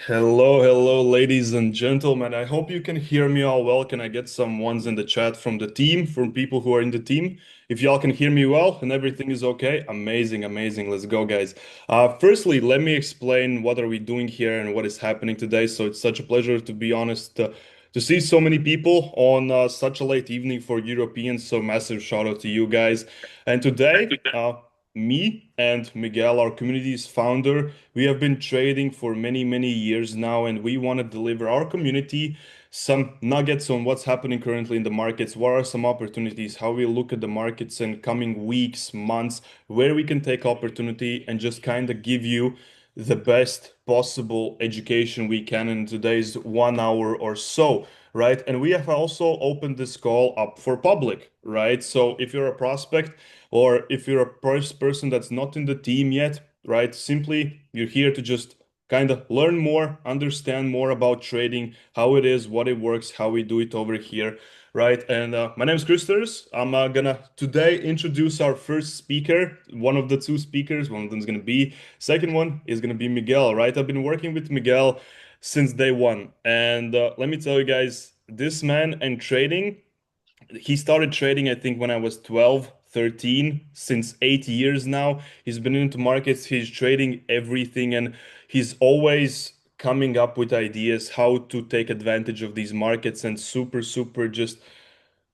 Hello, hello, ladies and gentlemen. I hope you can hear me all well. Can I get some ones in the chat from the team, from people who are in the team? If y'all can hear me well and everything is okay, amazing, amazing. Let's go, guys. Firstly, let me explain what are we doing here and what is happening today. So it's such a pleasure, to be honest, to see so many people on such a late evening for Europeans. So massive shout out to you guys. And today, me and Miguel, our community's founder, we have been trading for many, many years now, and we want to deliver our community some nuggets on what's happening currently in the markets, what are some opportunities, how we look at the markets in coming weeks, months, where we can take opportunity, and just kind of give you the best possible education we can in today's 1 hour or so, right? And we have also opened this call up for public, right? So if you're a prospect, or if you're a person that's not in the team yet, right? Simply, you're here to just kind of learn more, understand more about trading, how it is, what it works, how we do it over here, right? And my name is Kristers. I'm gonna today introduce our first speaker, one of the two speakers. One of them is gonna be, second one is gonna be Miguel, right? I've been working with Miguel since day one, and let me tell you guys, this man and trading, he started trading, I think, when I was 12, 13. Since 8 years now. He's been into markets, he's trading everything, and he's always coming up with ideas how to take advantage of these markets. And super, super just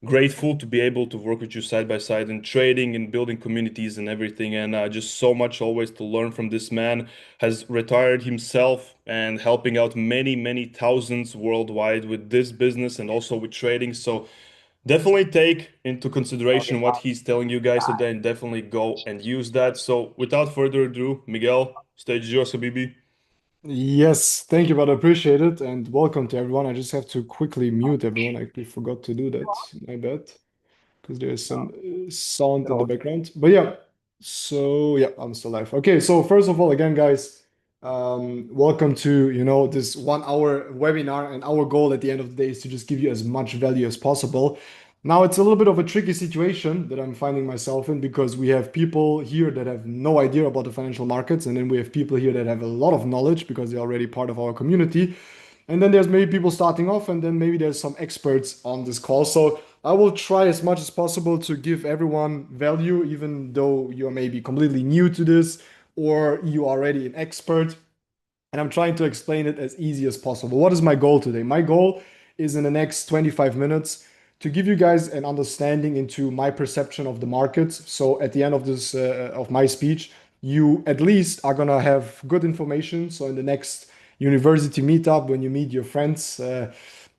grateful to be able to work with you side by side in trading and building communities and everything. And just so much always to learn from this man. Has retired himself and helping out many, many thousands worldwide with this business and also with trading. So definitely take into consideration what he's telling you guys today and definitely go and use that. So without further ado, Miguel, stage is yours, Habibi. Yes, thank you, but I appreciate it. And welcome to everyone. I just have to quickly mute everyone. I actually forgot to do that. My bad, because there's some sound in the background. But yeah, so yeah, I'm still live. Okay, so first of all, again, guys, welcome to, this 1 hour webinar. And our goal at the end of the day is to just give you as much value as possible. Now, it's a little bit of a tricky situation that I'm finding myself in because we have people here that have no idea about the financial markets, and then we have people here that have a lot of knowledge because they're already part of our community. And then there's maybe people starting off, and then maybe there's some experts on this call. So I will try as much as possible to give everyone value, even though you're maybe completely new to this or you are already an expert. And I'm trying to explain it as easy as possible. What is my goal today? My goal is in the next 25 minutes to give you guys an understanding into my perception of the markets. So at the end of this of my speech, you at least are gonna have good information. So in the next university meetup, when you meet your friends,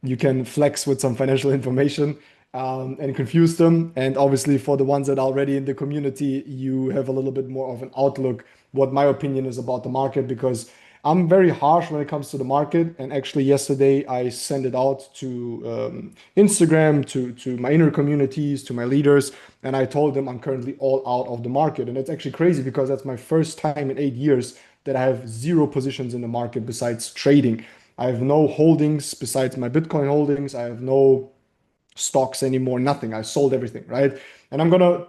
you can flex with some financial information and confuse them. And obviously, for the ones that are already in the community, you have a little bit more of an outlook what my opinion is about the market because I'm very harsh when it comes to the market. And actually, yesterday I sent it out to Instagram, to my inner communities, to my leaders, and I told them I'm currently all out of the market. And it's actually crazy because that's my first time in 8 years that I have zero positions in the market besides trading. I have no holdings besides my Bitcoin holdings. I have no stocks anymore, nothing. I sold everything, right? And I'm gonna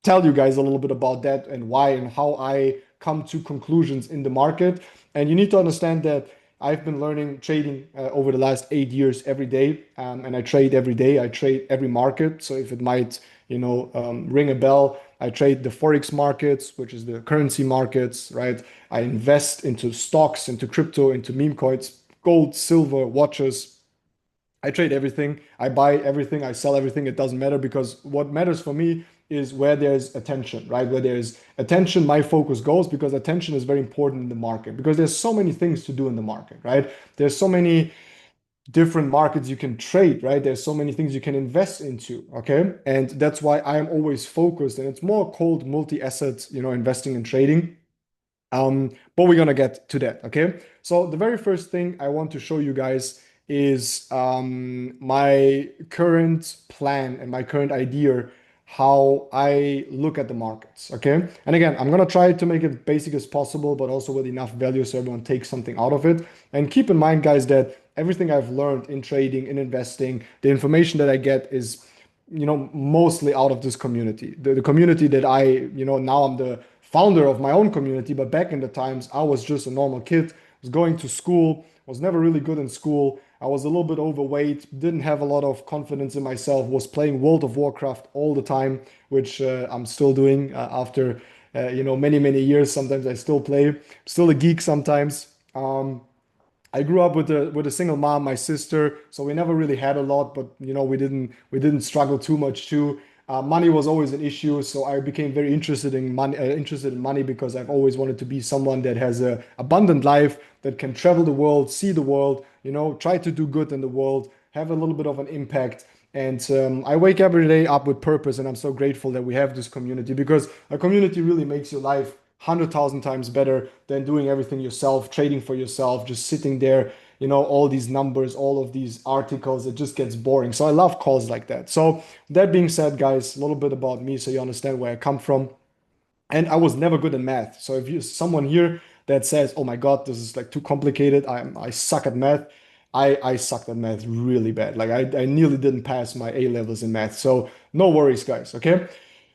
tell you guys a little bit about that and why and how I come to conclusions in the market. And you need to understand that I've been learning trading over the last 8 years every day, and I trade every day. I trade every market. So if it might, ring a bell, I trade the forex markets, which is the currency markets, right? I invest into stocks, into crypto, into meme coins, gold, silver, watches, I trade everything. I buy everything. I sell everything. It doesn't matter because what matters for me is where there's attention, right? Where there's attention, my focus goes because attention is very important in the market because there's so many things to do in the market, right? There's so many different markets you can trade, right? There's so many things you can invest into, okay? And that's why I am always focused and it's more called multi-asset, investing and trading. But we're gonna get to that, okay? So the very first thing I want to show you guys is my current plan and my current idea how I look at the markets, okay? And again, I'm gonna try to make it basic as possible, but also with enough value so everyone takes something out of it. And keep in mind, guys, that everything I've learned in trading, in investing, the information that I get is mostly out of this community. The community that now I'm the founder of my own community, but back in the times, I was just a normal kid was going to school, was never really good in school. I was a little bit overweight, didn't have a lot of confidence in myself, was playing World of Warcraft all the time, which I'm still doing after many, many years. Sometimes I still play, still a geek sometimes. I grew up with a single mom, my sister, so we never really had a lot, but we didn't struggle too much too. Money was always an issue, so I became very interested in money because I've always wanted to be someone that has a abundant life, that can travel the world, see the world, try to do good in the world, have a little bit of an impact. And I wake every day up with purpose, and I'm so grateful that we have this community because a community really makes your life 100,000 times better than doing everything yourself, trading for yourself, just sitting there, all these numbers, all of these articles, it just gets boring. So I love calls like that. So that being said, guys, a little bit about me so you understand where I come from. And I was never good in math. So if you someone here that says, "Oh my God, this is like too complicated. I suck at math." I sucked at math really bad. Like I nearly didn't pass my A levels in math. So no worries, guys. Okay.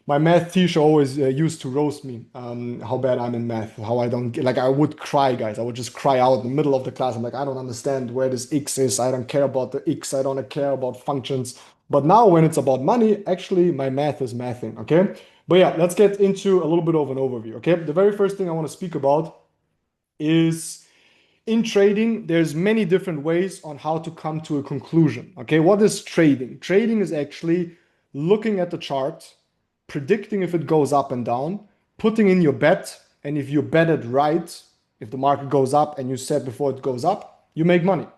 My math teacher always used to roast me how bad I'm in math, how I don't get, like I would cry, guys. I would just cry out in the middle of the class. I'm like, I don't understand where this x is. I don't care about the x. I don't care about functions. But now when it's about money, actually my math is mathing. Okay. But yeah, let's get into a little bit of an overview. Okay. The very first thing I want to speak about is in trading, there's many different ways on how to come to a conclusion. Okay, what is trading? Trading is actually looking at the chart, predicting if it goes up and down, putting in your bet, and if you bet it right, if the market goes up and you said before it goes up, you make money.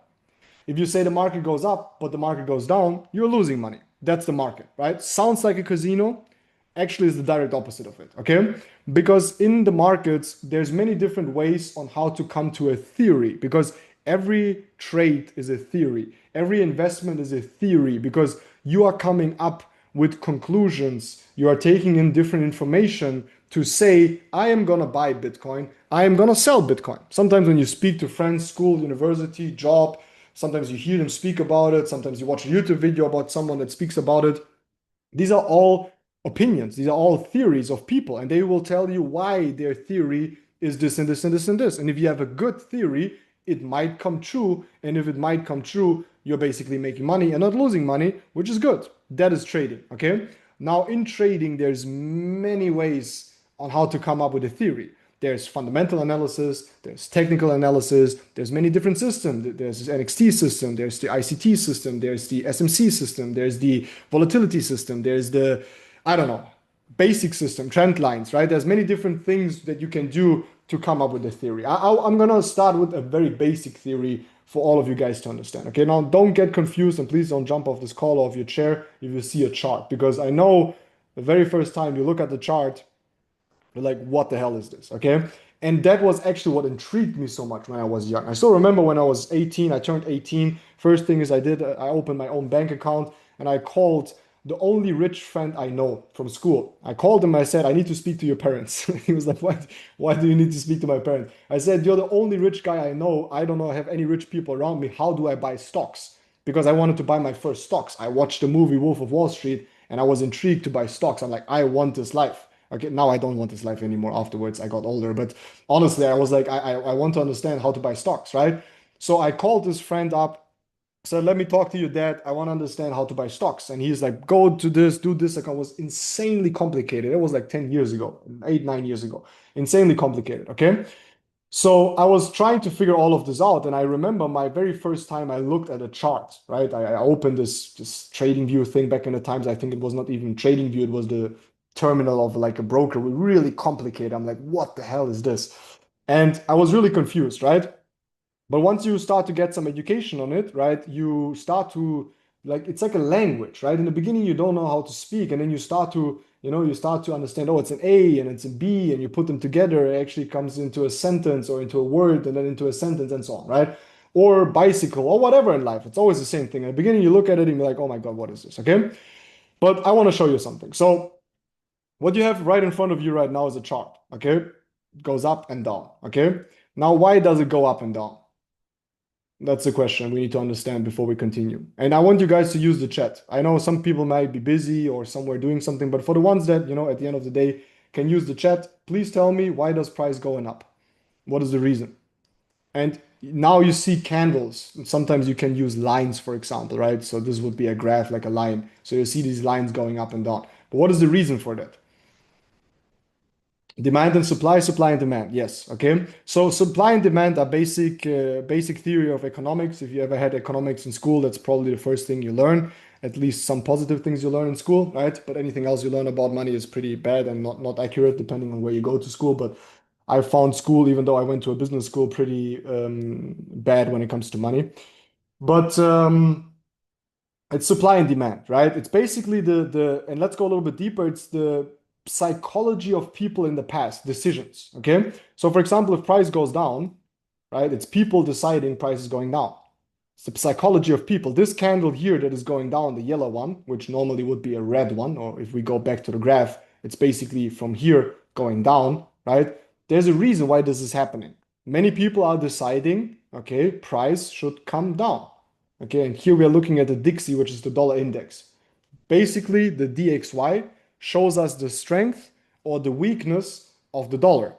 If you say the market goes up, but the market goes down, you're losing money. That's the market, right? Sounds like a casino, actually is the direct opposite of it, okay? Because in the markets, there's many different ways on how to come to a theory because every trade is a theory. Every investment is a theory because you are coming up with conclusions. You are taking in different information to say, I am going to buy Bitcoin. I am going to sell Bitcoin. Sometimes when you speak to friends, school, university, job, sometimes you hear them speak about it. Sometimes you watch a YouTube video about someone that speaks about it. These are all opinions. These are all theories of people, and they will tell you why their theory is this and this and this and this. And if you have a good theory, it might come true. And if it might come true, you're basically making money and not losing money, which is good. That is trading. Okay. Now, in trading, there's many ways on how to come up with a theory. There's fundamental analysis, there's technical analysis, there's many different systems. There's the NXT system, there's the ICT system, there's the SMC system, there's the volatility system, there's the, I don't know, basic system, trend lines, right? There's many different things that you can do to come up with a theory. I'm going to start with a very basic theory for all of you guys to understand. Okay, now don't get confused and please don't jump off this call or off your chair if you see a chart, because I know the very first time you look at the chart, you're like, what the hell is this? Okay. And that was actually what intrigued me so much when I was young. I still remember when I was 18, I turned 18. First thing is I did, I opened my own bank account and I called the only rich friend I know from school. I called him, I said, I need to speak to your parents. He was like, what? Why do you need to speak to my parents? I said, you're the only rich guy I know. I don't know, have any rich people around me. How do I buy stocks? Because I wanted to buy my first stocks. I watched the movie Wolf of Wall Street and I was intrigued to buy stocks. I'm like, I want this life. Okay, now I don't want this life anymore. Afterwards, I got older, but honestly, I was like, I want to understand how to buy stocks, right? So I called this friend up, said, let me talk to your dad. I want to understand how to buy stocks. And he's like, go to this, do this. Like, it was insanely complicated. It was like 10 years ago, 8, 9 years ago. Insanely complicated. Okay. So I was trying to figure all of this out, and I remember my very first time I looked at a chart, right? I opened this trading view thing back in the times. I think it was not even trading view, it was the terminal of like a broker. Really complicated. I'm like, what the hell is this? And I was really confused, right? But once you start to get some education on it, right, you start to like it's like a language, right? In the beginning, you don't know how to speak, and then you start to, you start to understand, oh, it's an A and it's a B, and you put them together, it actually comes into a sentence or into a word and then into a sentence and so on, right? Or bicycle or whatever in life. It's always the same thing. In the beginning, you look at it and you're like, oh my God, what is this? Okay. But I want to show you something. So what you have right in front of you right now is a chart. Okay. It goes up and down. Okay. Now, why does it go up and down? That's the question we need to understand before we continue. And I want you guys to use the chat. I know some people might be busy or somewhere doing something, but for the ones that, at the end of the day can use the chat, please tell me, why does price going up? What is the reason? And now you see candles. Sometimes you can use lines, for example, right? So this would be a graph like a line. So you see these lines going up and down. But what is the reason for that? Demand and supply, supply and demand. Yes. Okay. So supply and demand are basic theory of economics. If you ever had economics in school, that's probably the first thing you learn. At least some positive things you learn in school, right? But anything else you learn about money is pretty bad and not accurate depending on where you go to school. But I found school, even though I went to a business school, pretty bad when it comes to money. But it's supply and demand, right? It's basically and let's go a little bit deeper. It's the psychology of people in the past, decisions. Okay. So for example, if price goes down, right, it's people deciding price is going down. It's the psychology of people. This candle here that is going down, the yellow one, which normally would be a red one, or if we go back to the graph, it's basically from here going down, right? There's a reason why this is happening. Many people are deciding, okay, price should come down. Okay, and here we are looking at the Dixie, which is the dollar index. Basically, the DXY shows us the strength or the weakness of the dollar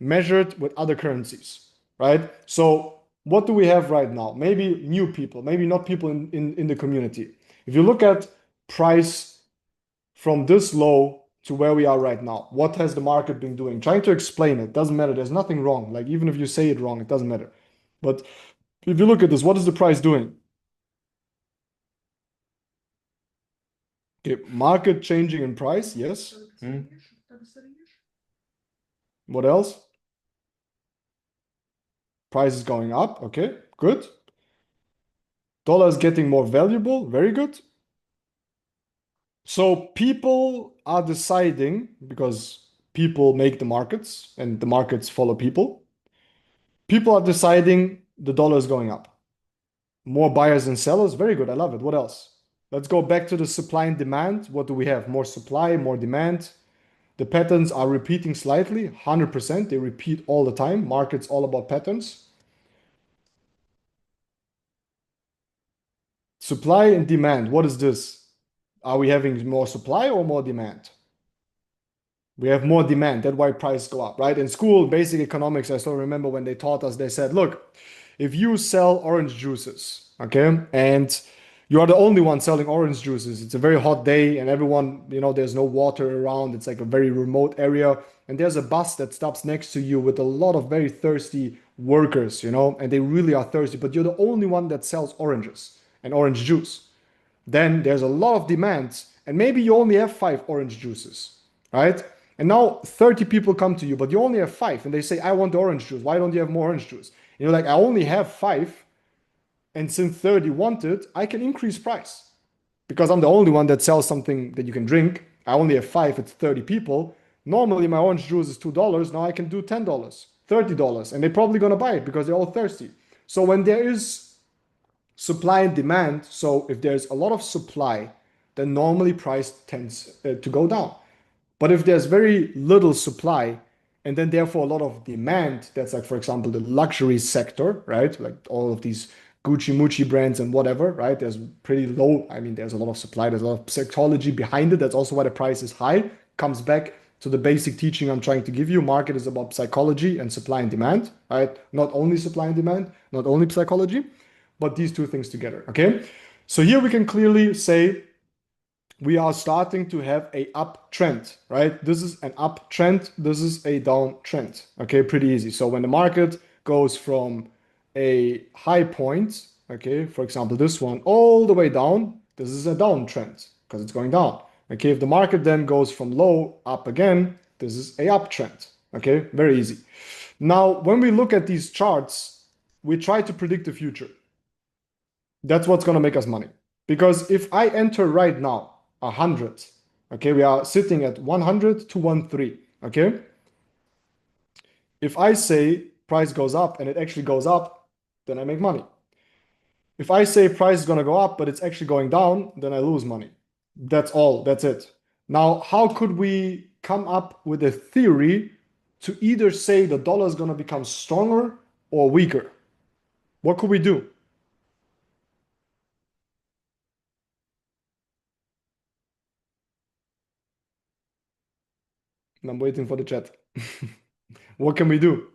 measured with other currencies, right? So, what do we have right now? Maybe new people, maybe not people in the community. If you look at price from this low to where we are right now, what has the market been doing? Trying to explain it doesn't matter. There's nothing wrong. Like, even if you say it wrong, it doesn't matter. But if you look at this, what is the price doing? Okay, market changing in price, yes. What else? Price is going up. Okay, good. Dollar is getting more valuable. Very good. So people are deciding because people make the markets and the markets follow people. People are deciding the dollar is going up. More buyers and sellers. Very good. I love it. What else? Let's go back to the supply and demand. What do we have? More supply, more demand. The patterns are repeating slightly, 100%. They repeat all the time. Market's all about patterns. Supply and demand. What is this? Are we having more supply or more demand? We have more demand. That's why prices go up, right? In school, basic economics, I still remember when they taught us, they said, look, if you sell orange juices, okay, and you are the only one selling orange juices, it's a very hot day and everyone, there's no water around, it's like a very remote area, and there's a bus that stops next to you with a lot of very thirsty workers, and they really are thirsty, but you're the only one that sells oranges and orange juice. Then there's a lot of demands, and maybe you only have five orange juices, right? And now 30 people come to you, but you only have five, and they say, I want the orange juice. Why don't you have more orange juice? You're like, I only have five, and since 30 want it, I can increase price because I'm the only one that sells something that you can drink. I only have five, it's 30 people. Normally, my orange juice is $2. Now I can do $10, $30, and they're probably gonna buy it because they're all thirsty. So when there is supply and demand. So if there's a lot of supply, then normally price tends to go down. But if there's very little supply and then therefore a lot of demand, that's like, for example, the luxury sector, right? Like all of these Gucci, Mucci brands and whatever, right? There's pretty low. I mean, there's a lot of supply, there's a lot of psychology behind it. That's also why the price is high. Comes back to the basic teaching I'm trying to give you. Market is about psychology and supply and demand, right? Not only supply and demand, not only psychology, but these two things together, okay? So here we can clearly say we are starting to have a uptrend, right? This is an uptrend, this is a downtrend, okay? Pretty easy. So when the market goes from a high point, okay, for example, this one, all the way down, this is a downtrend because it's going down. Okay, if the market then goes from low up again, this is a uptrend, okay? Very easy. Now, when we look at these charts, we try to predict the future. That's what's going to make us money. Because if I enter right now 100, okay, we are sitting at 100 to 13, okay? If I say price goes up and it actually goes up, then I make money. If I say price is going to go up, but it's actually going down, then I lose money. That's all. That's it. Now, how could we come up with a theory to either say the dollar is going to become stronger or weaker? What could we do? And I'm waiting for the chat. What can we do?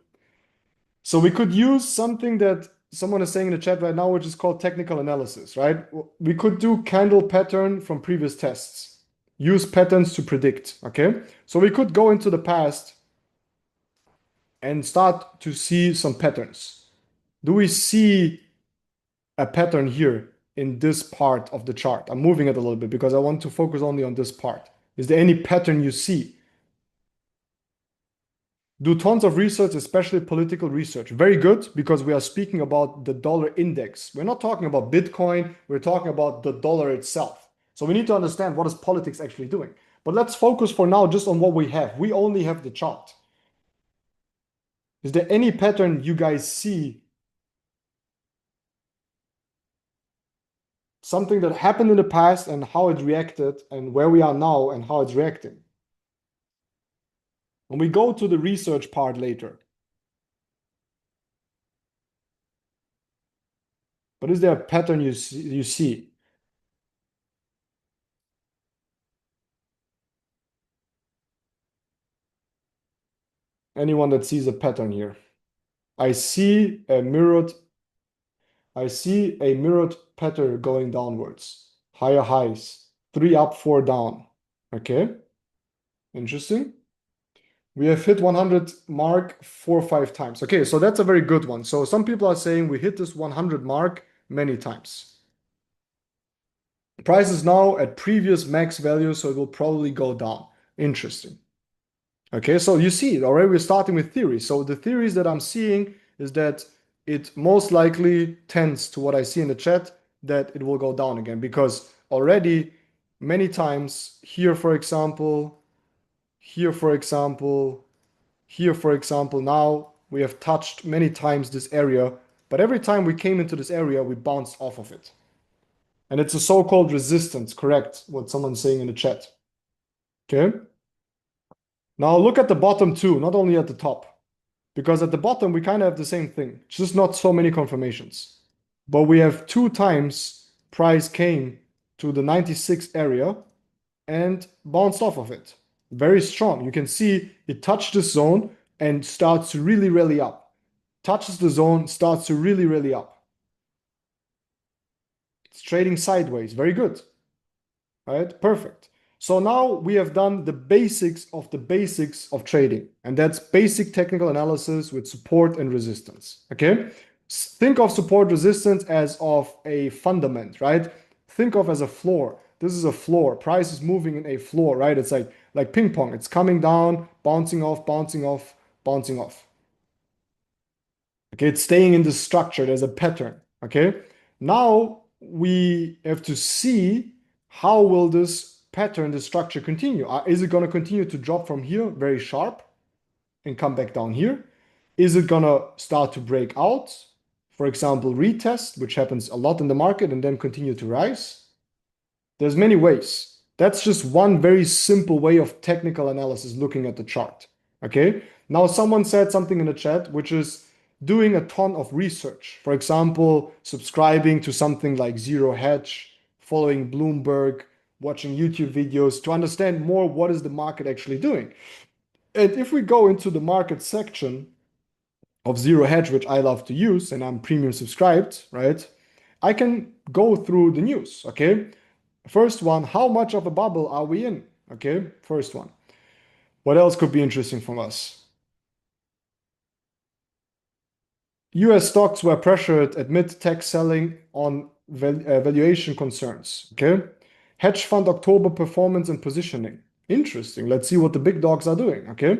So we could use something that someone is saying in the chat right now, which is called technical analysis, right? We could do candle pattern from previous tests, use patterns to predict, okay? So we could go into the past and start to see some patterns. Do we see a pattern here in this part of the chart? I'm moving it a little bit because I want to focus only on this part. Is there any pattern you see? Do tons of research, especially political research. Very good, because we are speaking about the dollar index. We're not talking about Bitcoin, we're talking about the dollar itself. So we need to understand what is politics actually doing. But let's focus for now just on what we have. We only have the chart. Is there any pattern you guys see? Something that happened in the past and how it reacted, and where we are now and how it's reacting. When we go to the research part later. But is there a pattern you see? Anyone that sees a pattern here? I see a mirrored pattern going downwards. Higher highs, 3 up, 4 down. Okay, interesting. We have hit 100 mark 4 or 5 times. Okay, so that's a very good one. So some people are saying we hit this 100 mark many times. The price is now at previous max value, so it will probably go down. Interesting. Okay, so you see, already we're starting with theories. So the theories that I'm seeing is that it most likely tends to what I see in the chat, that it will go down again, because already many times here, for example, here, for example, here, for example, now we have touched many times this area, but every time we came into this area, we bounced off of it. And it's a so-called resistance, correct? What someone's saying in the chat. Okay. Now look at the bottom too, not only at the top, because at the bottom we kind of have the same thing, just not so many confirmations. But we have 2 times price came to the 96 area and bounced off of it. Very strong. You can see it touched this zone and starts to really rally up. Touches the zone, starts to really rally up. It's trading sideways. Very good. All right, perfect. So now we have done the basics of trading, and that's basic technical analysis with support and resistance. Okay, think of support resistance as of a fundament, right? Think of as a floor. This is a floor. Price is moving in a floor, right? It's like ping pong. It's coming down, bouncing off, bouncing off, bouncing off. Okay, it's staying in the structure. There's a pattern. Okay, now we have to see how will this pattern, the structure continue. Is it going to continue to drop from here very sharp and come back down here? Is it going to start to break out? For example, retest, which happens a lot in the market, and then continue to rise. There's many ways. That's just one very simple way of technical analysis looking at the chart. Okay. Now someone said something in the chat, which is doing a ton of research. For example, subscribing to something like Zero Hedge, following Bloomberg, watching YouTube videos to understand more what is the market actually doing. And if we go into the market section of Zero Hedge, which I love to use, and I'm premium subscribed, right? I can go through the news, okay? First one, how much of a bubble are we in? Okay, first one. What else could be interesting from us? US stocks were pressured amid tech selling on valuation concerns. Okay. Hedge fund October performance and positioning. Interesting. Let's see what the big dogs are doing. Okay.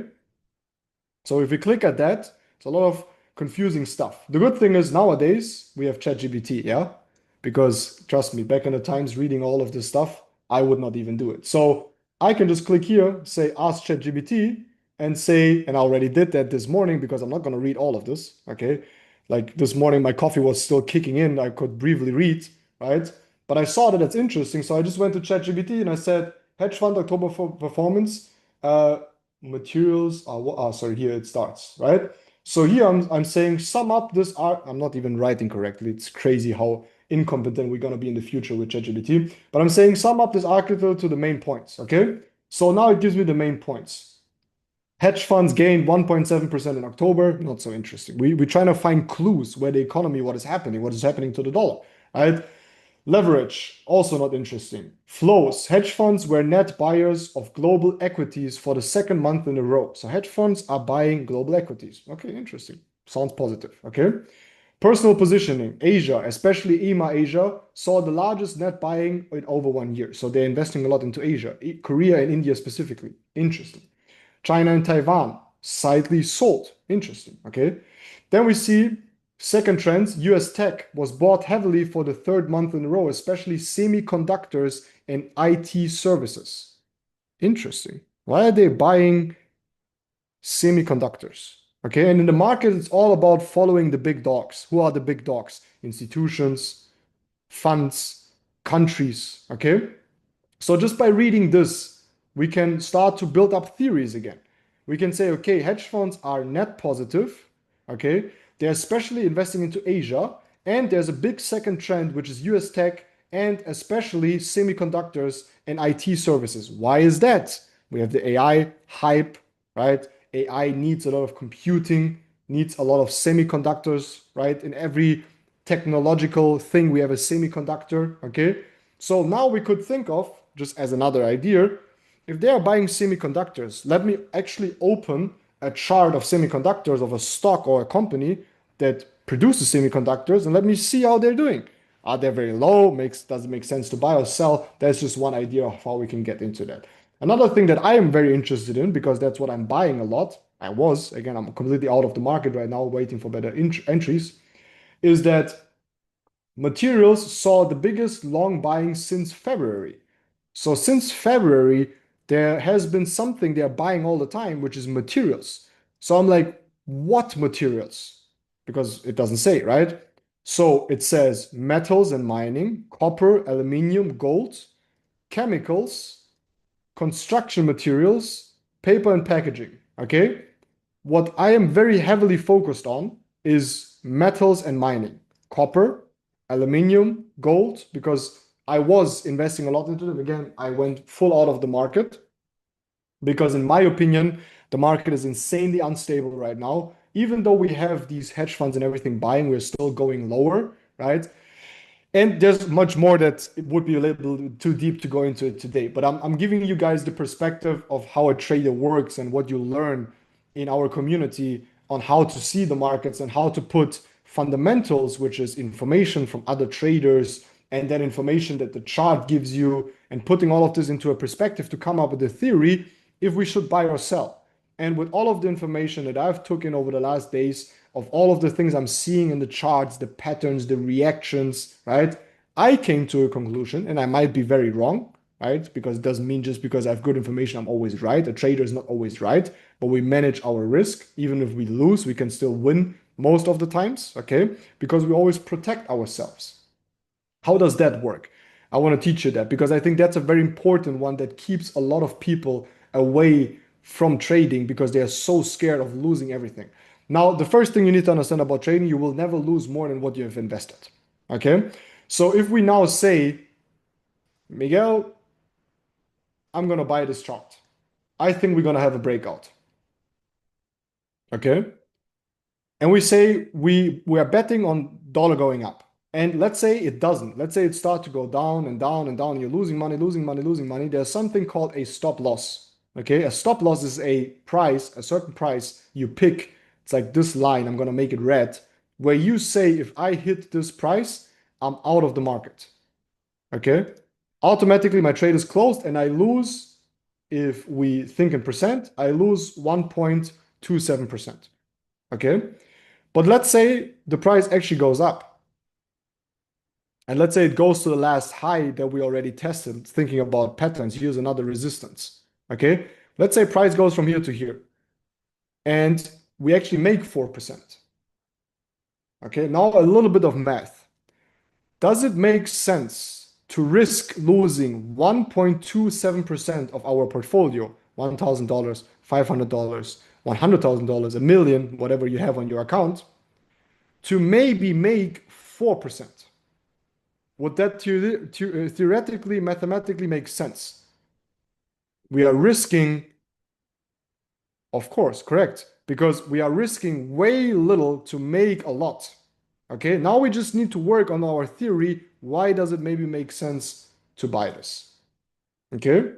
So if we click at that, it's a lot of confusing stuff. The good thing is nowadays we have ChatGPT, yeah? Because trust me, back in the times reading all of this stuff, I would not even do it. So I can just click here, say ask ChatGPT, and say, and I already did that this morning because I'm not going to read all of this, okay? Like this morning, my coffee was still kicking in. I could briefly read, right? But I saw that it's interesting. So I just went to ChatGPT and I said, hedge fund October performance, materials sorry, here it starts, right? So here I'm saying sum up this art. I'm not even writing correctly. It's crazy how incompetent we're gonna be in the future with ChatGPT. But I'm saying sum up this article to the main points. Okay. So now it gives me the main points. Hedge funds gained 1.7% in October. Not so interesting. We're trying to find clues where the economy, what is happening to the dollar, right? Leverage, also not interesting. Flows, hedge funds were net buyers of global equities for the second month in a row. So hedge funds are buying global equities. Okay, interesting. Sounds positive. Okay. Personal positioning, Asia, especially EMA Asia, saw the largest net buying in over 1 year. So they're investing a lot into Asia, Korea and India specifically. Interesting. China and Taiwan, slightly sold. Interesting. Okay. Then we see second trends. US tech was bought heavily for the third month in a row, especially semiconductors and IT services. Interesting. Why are they buying semiconductors? Okay. And in the market, it's all about following the big dogs. Who are the big dogs? Institutions, funds, countries. Okay. So just by reading this, we can start to build up theories again. We can say, okay, hedge funds are net positive. Okay. They're especially investing into Asia. And there's a big second trend, which is US tech and especially semiconductors and IT services. Why is that? We have the AI hype, right? AI needs a lot of computing, needs a lot of semiconductors, right? In every technological thing, we have a semiconductor. Okay. So now we could think of, just as another idea, if they are buying semiconductors, let me actually open a chart of semiconductors of a stock or a company that produces semiconductors and let me see how they're doing. Are they very low? Does it make sense to buy or sell? That's just one idea of how we can get into that. Another thing that I am very interested in, because that's what I'm buying a lot, again, I'm completely out of the market right now, waiting for better entries, is that materials saw the biggest long buying since February. So since February, there has been something they're buying all the time, which is materials. So I'm like, what materials? Because it doesn't say, right? So it says metals and mining, copper, aluminum, gold, chemicals, construction materials, paper and packaging. Okay. What I am very heavily focused on is metals and mining, copper, aluminum, gold, because I was investing a lot into them. Again, I went full out of the market because, in my opinion, the market is insanely unstable right now. Even though we have these hedge funds and everything buying, we're still going lower, right? And there's much more that it would be a little too deep to go into it today. But I'm giving you guys the perspective of how a trader works and what you learn in our community on how to see the markets and how to put fundamentals, which is information from other traders, and then information that the chart gives you, and putting all of this into a perspective to come up with a theory if we should buy or sell. And with all of the information that I've taken over the last days, of all of the things I'm seeing in the charts, the patterns, the reactions, right? I came to a conclusion, and I might be very wrong, right? Because it doesn't mean just because I have good information, I'm always right. A trader is not always right, but we manage our risk. Even if we lose, we can still win most of the times, okay? Because we always protect ourselves. How does that work? I want to teach you that because I think that's a very important one that keeps a lot of people away from trading because they are so scared of losing everything. Now, the first thing you need to understand about trading, you will never lose more than what you have invested. Okay? So if we now say, Miguel, I'm going to buy this chart. I think we're going to have a breakout. Okay? And we say we are betting on dollar going up. And let's say it doesn't. Let's say it starts to go down and down and down. You're losing money, losing money, losing money. There's something called a stop loss. Okay, a stop loss is a price, a certain price you pick. It's like this line, I'm gonna make it red, where you say if I hit this price, I'm out of the market. Okay, automatically my trade is closed and I lose, if we think in percent, I lose 1.27%. Okay, but let's say the price actually goes up. And let's say it goes to the last high that we already tested, thinking about patterns, here's another resistance. Okay, let's say price goes from here to here. And we actually make 4%. Okay, now a little bit of math. Does it make sense to risk losing 1.27% of our portfolio, $1,000, $500, $100,000, a million, whatever you have on your account, to maybe make 4%? Would that theoretically, mathematically make sense? We are risking Of course, correct. Because we are risking way little to make a lot. Okay, now we just need to work on our theory. Why does it maybe make sense to buy this? Okay,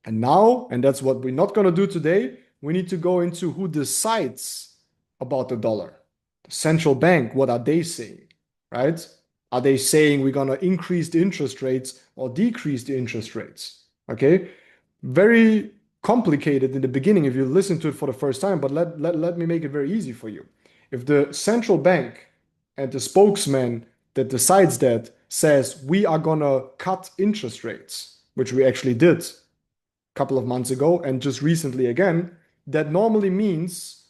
and now, and that's what we're not going to do today, we need to go into who decides about the dollar. The central bank, what are they saying, right? Are they saying we're going to increase the interest rates or decrease the interest rates? Okay, very complicated in the beginning if you listen to it for the first time, but let me make it very easy for you. If the central bank and the spokesman that decides that says we are going to cut interest rates, which we actually did a couple of months ago and just recently again, that normally means,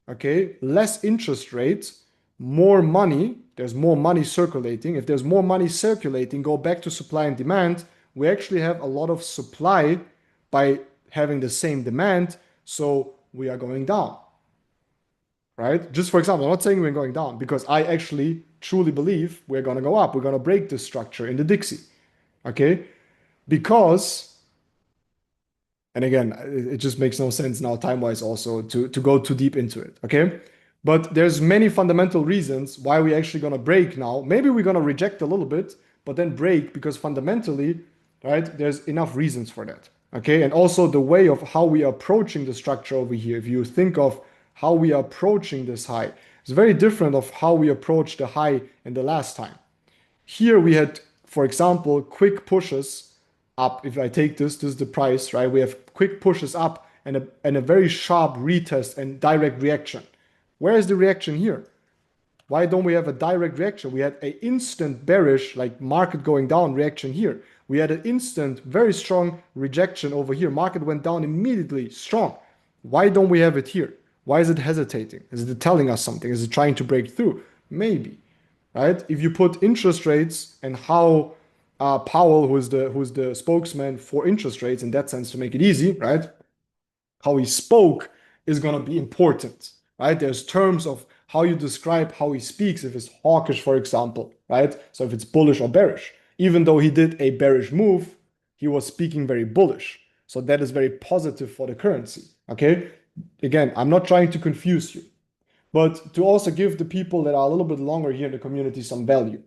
okay, less interest rates, more money. There's more money circulating. If there's more money circulating, go back to supply and demand. We actually have a lot of supply by having the same demand. So we are going down, right? Just for example, I'm not saying we're going down because I actually truly believe we're going to go up. We're going to break this structure in the Dixie, okay? Because and again, it just makes no sense now time-wise also to go too deep into it, okay? But there's many fundamental reasons why we're actually gonna break now. Maybe we're gonna reject a little bit, but then break because fundamentally, right, there's enough reasons for that, okay? And also the way of how we are approaching the structure over here, if you think of how we are approaching this high, it's very different of how we approached the high in the last time. Here we had, for example, quick pushes up. If I take this is the price, right? We have quick pushes up and a very sharp retest and direct reaction. Where is the reaction here? Why don't we have a direct reaction? We had an instant bearish, like market going down reaction here. We had an instant, very strong rejection over here. Market went down immediately, strong. Why don't we have it here? Why is it hesitating? Is it telling us something? Is it trying to break through? Maybe, right? If you put interest rates and how Powell, who's the spokesman for interest rates in that sense to make it easy, right? How he spoke is going to be important, right? There's terms of how you describe how he speaks, if it's hawkish, for example, right? So if it's bullish or bearish. Even though he did a bearish move, he was speaking very bullish. So that is very positive for the currency, okay? Again, I'm not trying to confuse you, but to also give the people that are a little bit longer here in the community some value.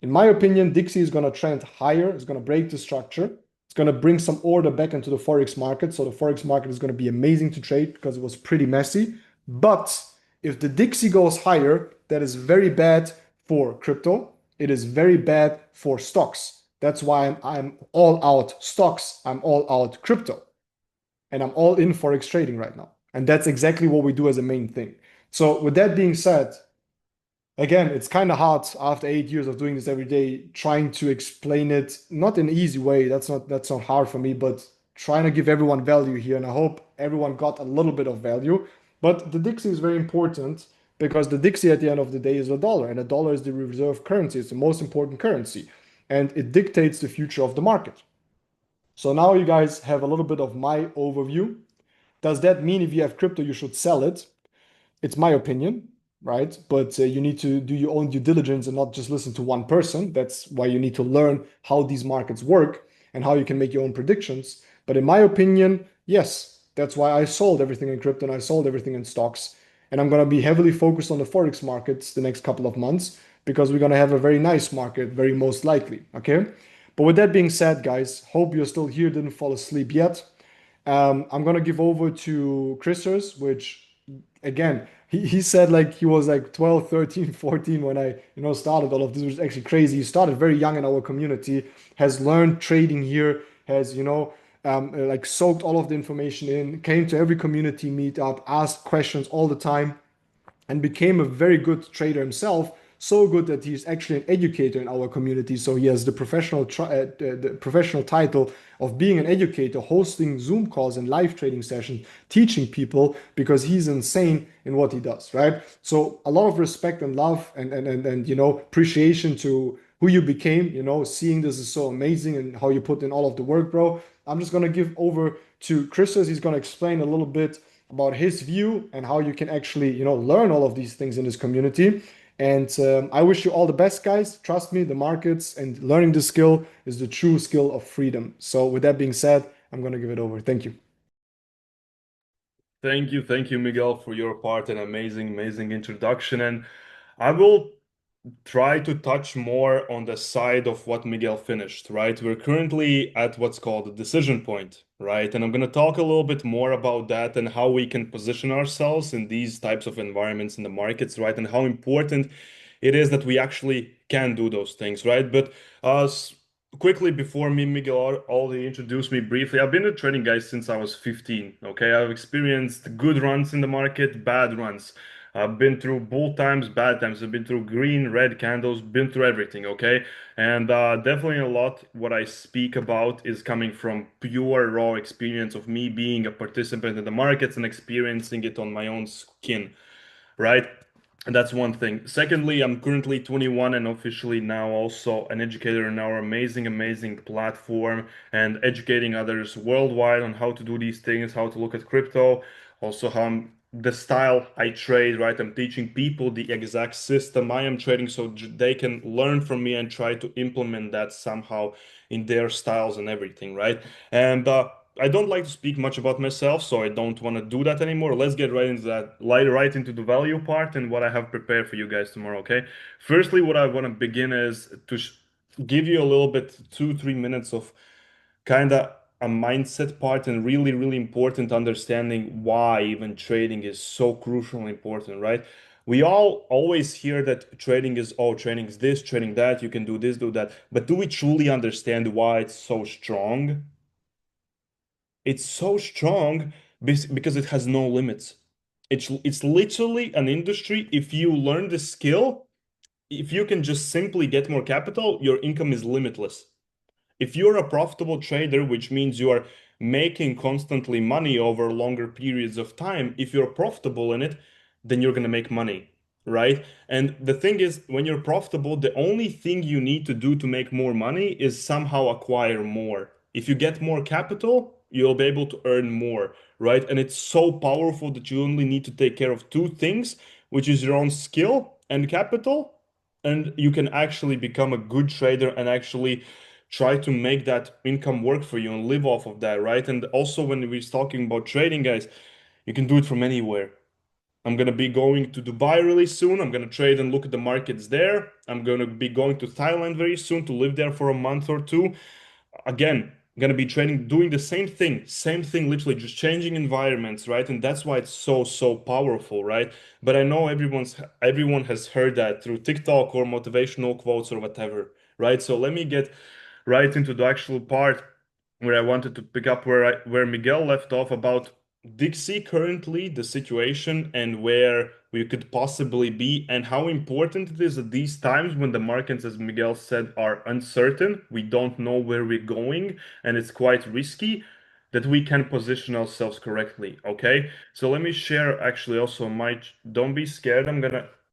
In my opinion, Dixie is going to trend higher. It's going to break the structure. It's going to bring some order back into the Forex market. So the Forex market is going to be amazing to trade because it was pretty messy. But if the Dixie goes higher, that is very bad for crypto. It is very bad for stocks. That's why I'm all out stocks. I'm all out crypto. And I'm all in Forex trading right now. And that's exactly what we do as a main thing. So with that being said, again, it's kind of hard after 8 years of doing this every day, trying to explain it, not in an easy way. That's not hard for me, but trying to give everyone value here. And I hope everyone got a little bit of value. But the Dixie is very important because the Dixie at the end of the day is the dollar, and the dollar is the reserve currency. It's the most important currency, and it dictates the future of the market. So now you guys have a little bit of my overview. Does that mean if you have crypto, you should sell it? It's my opinion, right? But you need to do your own due diligence and not just listen to one person. That's why you need to learn how these markets work and how you can make your own predictions. But in my opinion, yes, that's why I sold everything in crypto and I sold everything in stocks. And I'm going to be heavily focused on the Forex markets the next couple of months because we're going to have a very nice market, very most likely. Okay. But with that being said, guys, hope you're still here, didn't fall asleep yet. I'm gonna give over to Kristers, which again, he said like he was like 12, 13, 14 when I, started all of this, which is actually crazy. He started very young in our community, has learned trading here, has, like soaked all of the information in, came to every community meetup, asked questions all the time and became a very good trader himself. So good that he's actually an educator in our community. So he has the the professional title of being an educator, hosting Zoom calls and live trading sessions, teaching people because he's insane in what he does, right? So a lot of respect and love and appreciation to who you became. Seeing this is so amazing and how you put in all of the work, bro. I'm just gonna give over to Kristers. He's gonna explain a little bit about his view and how you can actually, learn all of these things in this community. And I wish you all the best, guys. Trust me, the markets and learning the skill is the true skill of freedom. So with that being said, I'm going to give it over. Thank you. Thank you, Miguel, for your part. An amazing, amazing introduction. And I will try to touch more on the side of what Miguel finished, right? We're currently at what's called a decision point, right? And I'm going to talk a little bit more about that and how we can position ourselves in these types of environments in the markets, right? And how important it is that we actually can do those things, right? But quickly before me, Miguel already introduced me briefly. I've been a trading guy since I was 15. Okay, I've experienced good runs in the market, bad runs. I've been through bull times, bad times. I've been through green, red candles, been through everything, okay? And definitely a lot what I speak about is coming from pure raw experience of me being a participant in the markets and experiencing it on my own skin, right? And that's one thing. Secondly, I'm currently 21 and officially now also an educator in our amazing, amazing platform and educating others worldwide on how to do these things, how to look at crypto, also the style I trade, right? I'm teaching people the exact system I am trading so they can learn from me and try to implement that somehow in their styles and everything, right? And I don't like to speak much about myself, so I don't want to do that anymore. Let's get right into that, right into the value part and what I have prepared for you guys tomorrow, okay? Firstly, what I want to begin is to give you a little bit, 2, 3 minutes of kind of a mindset part and really, really important understanding why even trading is so crucial and important, right? We all always hear that trading is, oh, trading is this, trading that, you can do this, do that. But do we truly understand why it's so strong? It's so strong because it has no limits. It's literally an industry. If you learn the skill, if you can just simply get more capital, your income is limitless. If you're a profitable trader, which means you are making constantly money over longer periods of time, if you're profitable in it, then you're going to make money, right? And the thing is, when you're profitable, the only thing you need to do to make more money is somehow acquire more. If you get more capital, you'll be able to earn more, right? And it's so powerful that you only need to take care of two things, which is your own skill and capital, and you can actually become a good trader and actually try to make that income work for you and live off of that, right? And also when we're talking about trading, guys, you can do it from anywhere. I'm gonna be going to Dubai really soon. I'm gonna trade and look at the markets there. I'm gonna be going to Thailand very soon to live there for a month or two. Again, gonna be trading, doing the same thing, literally just changing environments, right? And that's why it's so, so powerful, right? But I know everyone has heard that through TikTok or motivational quotes or whatever, right? So let me get right into the actual part where I wanted to pick up where Miguel left off about Dixie currently, the situation and where we could possibly be, and how important it is at these times when the markets, as Miguel said, are uncertain. We don't know where we're going, and it's quite risky that we can position ourselves correctly. Okay, so let me share actually also don't be scared.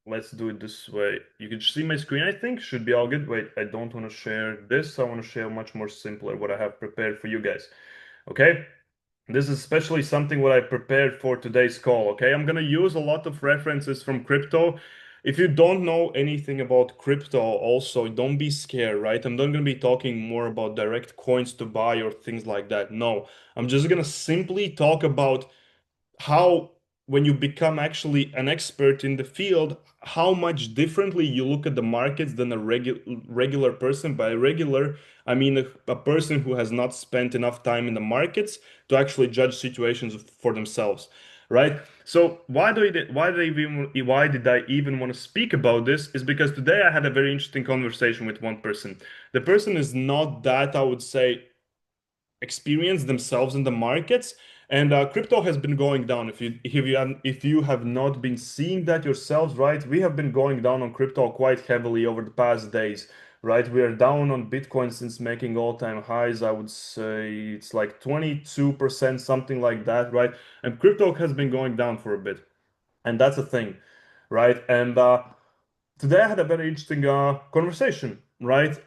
Let's do it this way. You can see my screen, I think. Should be all good. Wait, I don't want to share this. I want to share much more simpler what I have prepared for you guys. Okay? This is especially something what I prepared for today's call, okay? I'm gonna use a lot of references from crypto. If you don't know anything about crypto, also don't be scared, right? I'm not gonna be talking more about direct coins to buy or things like that. No, I'm just gonna simply talk about how when you become actually an expert in the field, how much differently you look at the markets than a regular person. By regular, I mean a person who has not spent enough time in the markets to actually judge situations for themselves, right? So why did I even want to speak about this is because today I had a very interesting conversation with one person. The person is not that, I would say, experience themselves in the markets, and crypto has been going down. If you have not been seeing that yourselves, right, we have been going down on crypto quite heavily over the past days, right? We are down on Bitcoin since making all-time highs. I would say it's like 22%, something like that, right? And crypto has been going down for a bit, and that's a thing, right? And today I had a very interesting conversation, right?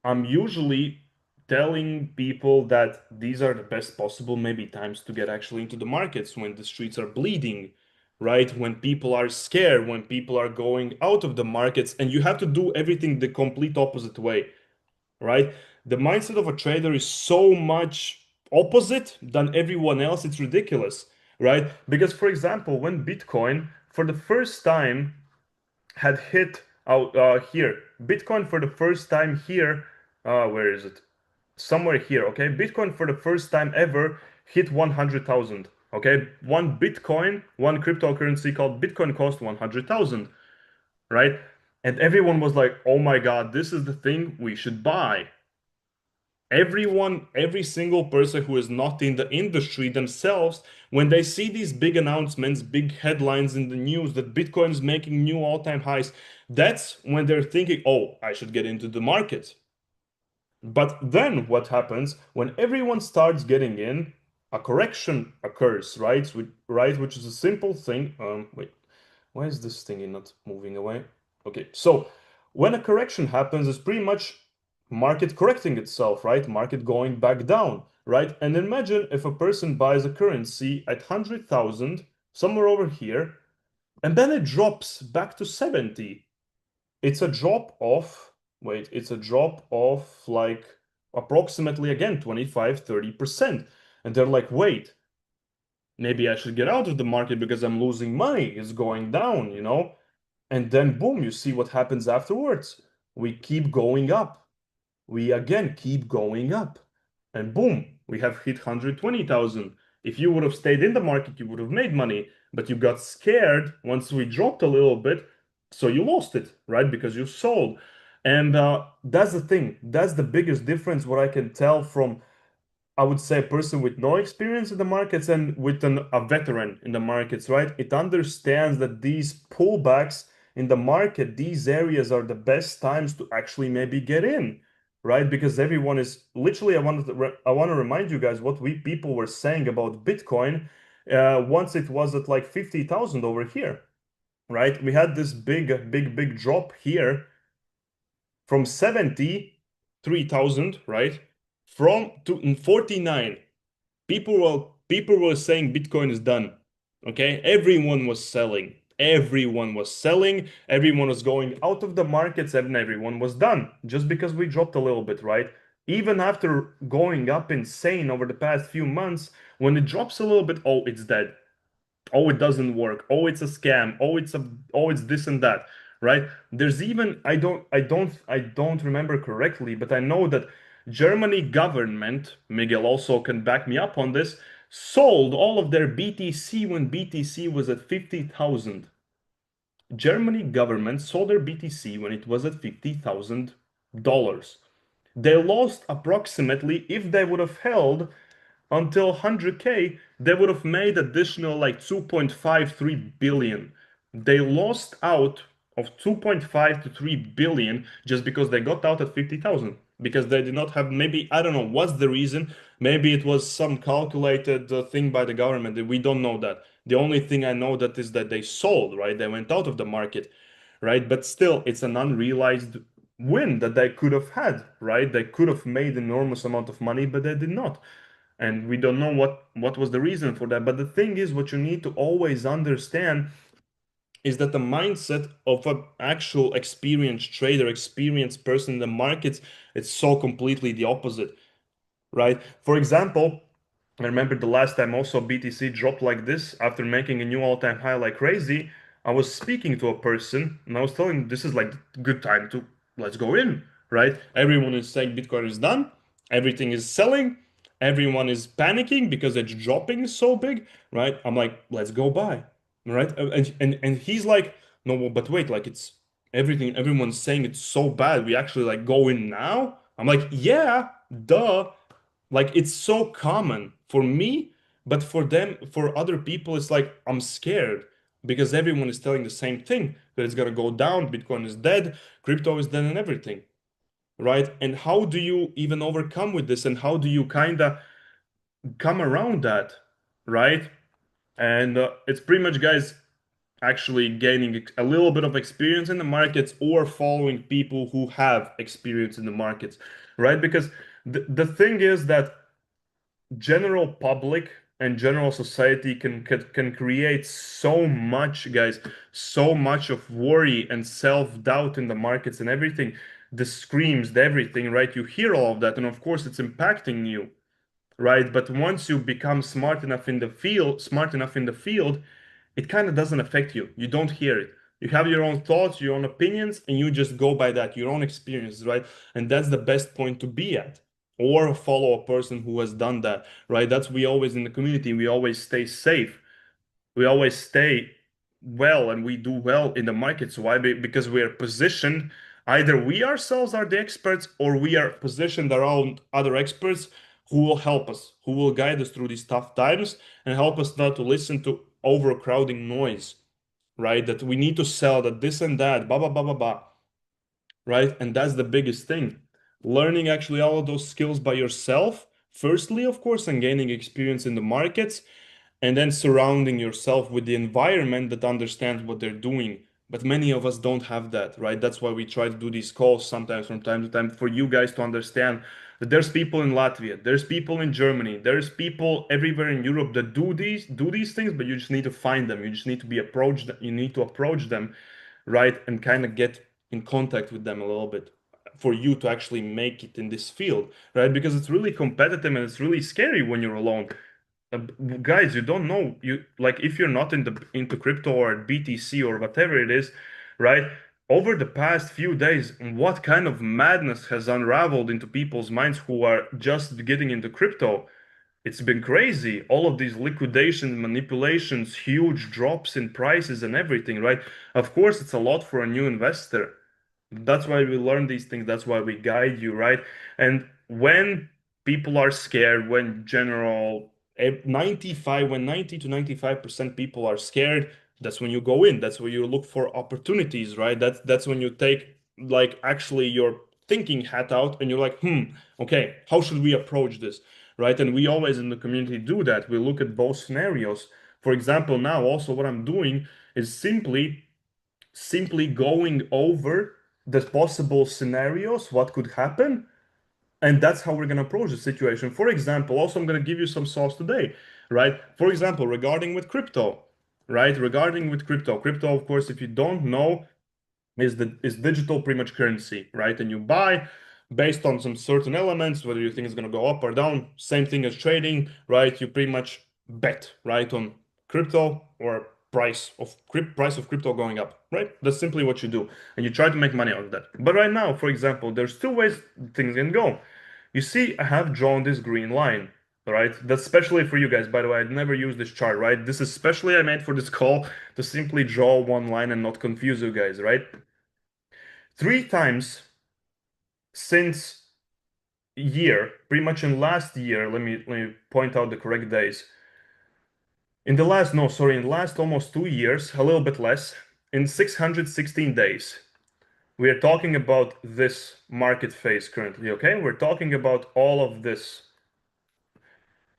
I'm usually telling people that these are the best possible maybe times to get actually into the markets when the streets are bleeding, right? When people are scared, when people are going out of the markets, and you have to do everything the complete opposite way, right? The mindset of a trader is so much opposite than everyone else. It's ridiculous. right? Because, for example, when Bitcoin for the first time had hit out here, Bitcoin for the first time here, where is it? Somewhere here, okay? Bitcoin for the first time ever hit 100,000, okay? One Bitcoin, one cryptocurrency called Bitcoin cost 100,000, right? And everyone was like, oh my God, this is the thing we should buy. Everyone, every single person who is not in the industry themselves, when they see these big announcements, big headlines in the news that Bitcoin is making new all-time highs, that's when they're thinking, oh, I should get into the market. But then what happens when everyone starts getting in, a correction occurs, right? Right, which is a simple thing. Wait, why is this thingy not moving away? Okay, so when a correction happens, it's pretty much market correcting itself, right? Market going back down, right? And imagine if a person buys a currency at 100,000, somewhere over here, and then it drops back to 70. It's a drop of, wait, it's a drop of like approximately again 25-30%. And they're like, wait, maybe I should get out of the market because I'm losing money. It's going down, you know? And then boom, you see what happens afterwards. We keep going up. We again keep going up. And boom, we have hit 120,000. If you would have stayed in the market, you would have made money, but you got scared once we dropped a little bit, so you lost it, right? Because you sold. And that's the thing. That's the biggest difference what I can tell from, I would say, a person with no experience in the markets and with a veteran in the markets, right? It understands that these pullbacks in the market, these areas are the best times to actually maybe get in, right? Because everyone is literally, I want to remind you guys what we people were saying about Bitcoin once it was at like 50,000 over here, right? We had this big drop here from 73,000, right? From to 49. People were saying Bitcoin is done. Okay? Everyone was selling. Everyone was selling. Everyone was going out of the markets, and everyone was done. Just because we dropped a little bit, right? Even after going up insane over the past few months, when it drops a little bit, oh, it's dead. Oh, it doesn't work. Oh, it's a scam. Oh, it's this and that, right? There's even I don't remember correctly, but I know that Germany government, Miguel also can back me up on this, sold all of their BTC when BTC was at 50,000. Germany government sold their BTC when it was at $50,000. They lost approximately, if they would have held until 100K, they would have made additional like 2.53 billion. They lost out of 2.5 to 3 billion just because they got out at 50,000 because they did not have, maybe I don't know what's the reason. Maybe it was some calculated thing by the government. We don't know that. The only thing I know that is that they sold, right? They went out of the market, right? But still, it's an unrealized win that they could have had, right? They could have made enormous amount of money, but they did not. And we don't know what was the reason for that. But the thing is, what you need to always understand is that the mindset of an actual experienced trader, experienced person in the markets, it's so completely the opposite, right? For example, I remember the last time also BTC dropped like this after making a new all-time high like crazy. I was speaking to a person and I was telling him this is like good time to let's go in, right? Everyone is saying Bitcoin is done, everything is selling, everyone is panicking because it's dropping so big, right? I'm like, let's go buy, right? And he's like, no, well, but wait, like it's everything, everyone's saying it's so bad. We actually like go in now. I'm like, yeah, duh. Like it's so common for me, but for them, for other people, it's like I'm scared because everyone is telling the same thing that it's gonna go down, Bitcoin is dead, crypto is dead, and everything, right? And how do you even overcome with this, and how do you kind of come around that, right? And it's pretty much, guys, actually gaining a little bit of experience in the markets or following people who have experience in the markets, right? Because the thing is that general public and general society can create so much, guys, so much of worry and self-doubt in the markets and everything, the screams, the everything, right? You hear all of that, and of course it's impacting you, right? But once you become smart enough in the field, it kind of doesn't affect you. You don't hear it. You have your own thoughts, your own opinions, and you just go by that, your own experiences, right? And that's the best point to be at. Or follow a person who has done that, right? That's we always in the community, we always stay safe. We always stay well and we do well in the markets. Why? Because we are positioned, either we ourselves are the experts or we are positioned around other experts who will help us, who will guide us through these tough times and help us not to listen to overcrowding noise, right? That we need to sell that this and that, blah, blah, blah, blah, blah, right? And that's the biggest thing. Learning actually all of those skills by yourself, firstly, of course, and gaining experience in the markets and then surrounding yourself with the environment that understands what they're doing. But many of us don't have that, right? That's why we try to do these calls sometimes from time to time for you guys to understand that there's people in Latvia, there's people in Germany, there's people everywhere in Europe that do these things, but you just need to find them. You just need to be approached, you need to approach them, right? And kind of get in contact with them a little bit for you to actually make it in this field, right? Because it's really competitive and it's really scary when you're alone. Uh, Guys, you don't know, you like if you're not into crypto or BTC or whatever it is, right? Over the past few days, what kind of madness has unraveled into people's minds who are just getting into crypto? It's been crazy. All of these liquidations, manipulations, huge drops in prices and everything, right? Of course, it's a lot for a new investor. That's why we learn these things. That's why we guide you, right? And when people are scared, when general 95, when 90 to 95% people are scared, that's when you go in. That's where you look for opportunities, right? That's when you take like actually your thinking hat out and you're like, okay, how should we approach this? Right? And we always in the community do that. We look at both scenarios. For example, now also what I'm doing is simply going over the possible scenarios, what could happen, and that's how we're going to approach the situation. For example, also I'm going to give you some sauce today, right? For example, regarding with crypto, right? Regarding with crypto, of course, if you don't know, is digital pretty much currency, right? And you buy based on some certain elements, whether you think it's going to go up or down. Same thing as trading, right? You pretty much bet, right, on crypto or price of crypto going up, right? That's simply what you do, and you try to make money out of that. But right now, for example, there's two ways things can go. You see, I have drawn this green line, right? That's especially for you guys. By the way, I'd never use this chart, right? This is especially I made for this call to simply draw one line and not confuse you guys, right? 3 times since year, pretty much in last year, let me point out the correct days. In the last, no, sorry, in the last almost 2 years, a little bit less, in 616 days, we are talking about this market phase currently, okay? We're talking about all of this.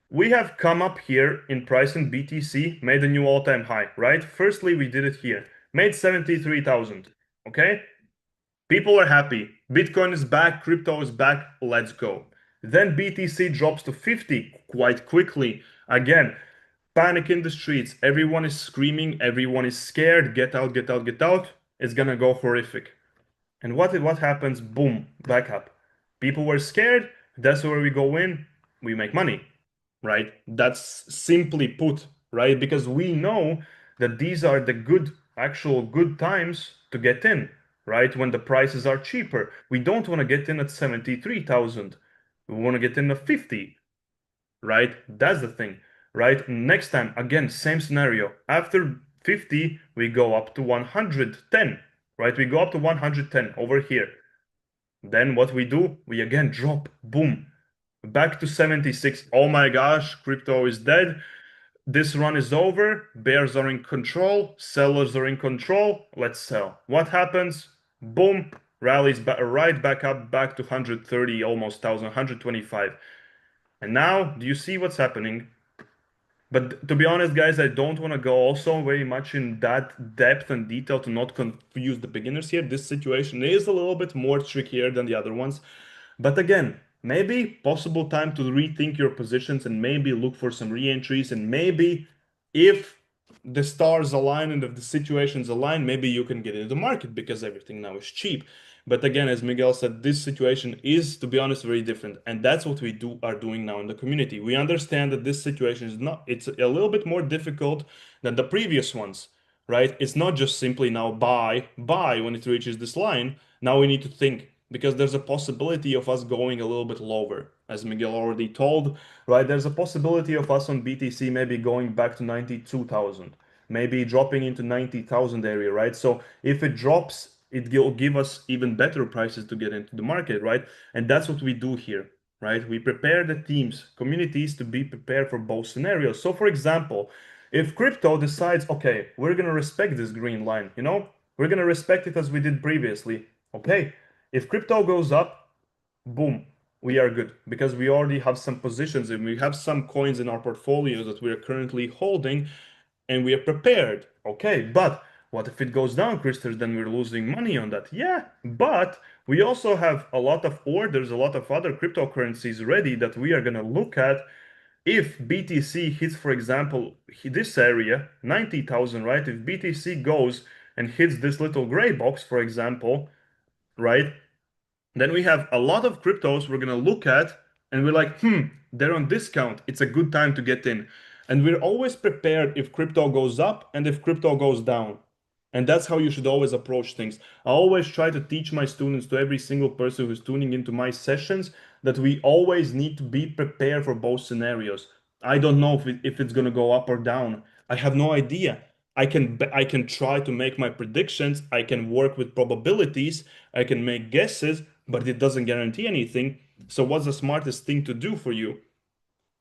We have come up here in price in BTC, made a new all-time high, right? Firstly, we did it here, made 73,000, okay? People are happy. Bitcoin is back, crypto is back, let's go. Then BTC drops to 50 quite quickly. Again, panic in the streets. Everyone is screaming, everyone is scared. Get out, get out, get out. It's gonna go horrific. And what happens? Boom, back up. People were scared. That's where we go in. We make money, right? That's simply put, right? Because we know that these are the actual good times to get in, right? When the prices are cheaper. We don't want to get in at 73,000. We want to get in at 50, right? That's the thing, right? Next time, again, same scenario. After 50, we go up to 110, right? We go up to 110 over here. Then what we do, we again drop, boom, back to 76. Oh my gosh, crypto is dead. This run is over. Bears are in control. Sellers are in control. Let's sell. What happens? Boom, rallies right back up, back to 130, almost 1,000, 125. And now, do you see what's happening? But to be honest, guys, I don't want to go also very much in that depth and detail to not confuse the beginners here. This situation is a little bit more trickier than the other ones. But again, maybe possible time to rethink your positions and maybe look for some re-entries and maybe if the stars align and if the situations align, maybe you can get into the market because everything now is cheap. But again, as Miguel said, this situation is, to be honest, very different. And that's what we do are doing now in the community. We understand that this situation is not, it's a little bit more difficult than the previous ones, right? It's not just simply now buy when it reaches this line. Now we need to think because there's a possibility of us going a little bit lower, as Miguel already told, right? There's a possibility of us on BTC maybe going back to 92,000, maybe dropping into 90,000 area, right? So if it drops, it will give us even better prices to get into the market, right? And that's what we do here, right? We prepare the teams, communities to be prepared for both scenarios. So for example, if crypto decides, okay, we're gonna respect this green line, we're gonna respect it as we did previously. Okay, if crypto goes up, boom, we are good because we already have some positions and we have some coins in our portfolio that we are currently holding and we are prepared. Okay, but what if it goes down, Kristers? Then we're losing money on that. Yeah, but we also have a lot of orders, a lot of other cryptocurrencies ready that we are going to look at. If BTC hits, for example, this area, 90,000, right? If BTC goes and hits this little gray box, for example, right? Then we have a lot of cryptos we're gonna look at and we're like, they're on discount. It's a good time to get in. And we're always prepared if crypto goes up and if crypto goes down. And that's how you should always approach things. I always try to teach my students, to every single person who's tuning into my sessions, that we always need to be prepared for both scenarios. I don't know if it's going to go up or down. I have no idea. I can try to make my predictions. I can work with probabilities. I can make guesses, but it doesn't guarantee anything. So what's the smartest thing to do for you